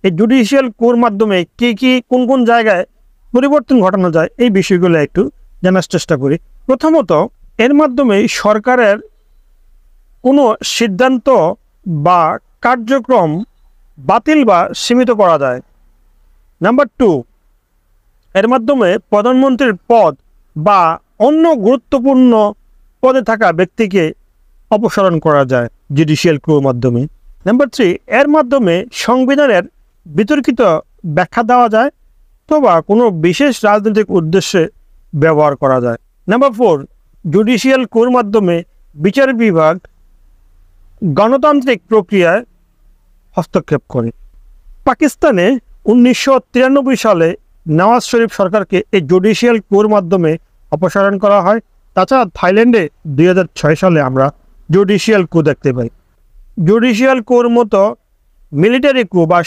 এই judicial core মাধ্যমে কোন কোন জায়গায় পরিবর্তন ঘটানো যায় এই বিষয়গুলো একটু জানার চেষ্টা করি। প্রথমত, এর মাধ্যমে সরকারের কোনো সিদ্ধান্ত বা কার্যক্রম বাতিল বা সীমিত করা যায়। নাম্বার 2, এর মাধ্যমে প্রধানমন্ত্রীর পদ বা অন্য গুরুত্বপূর্ণ পদে থাকা ব্যক্তিকে অপসারণ করা যায় জুডিশিয়াল ক্যুর মাধ্যমে। নাম্বার 3, এর মাধ্যমে সংবিধানের বিতর্কিত ব্যাখ্যা দেওয়া যায় অথবা কোনো বিশেষ রাজনৈতিক উদ্দেশ্যে ব্যবহার করা যায়। নাম্বার 4, জুডিশিয়াল ক্যুর মাধ্যমে বিচার বিভাগ গণতান্ত্রিক প্রক্রিয়ায় হস্তক্ষেপ করে। পাকিস্তানে 1993 সালে নওয়াজ শরীফ সরকারকে এই জুডিশিয়াল ক্যুর মাধ্যমে অপসারণ করা হয়। তাছাড়া থাইল্যান্ডে 2006 সালে আমরা জুডিশিয়াল ক্যু দেখতে পাই। জুডিশিয়াল ক্যুর মতো মিলিটারি ক্যু বা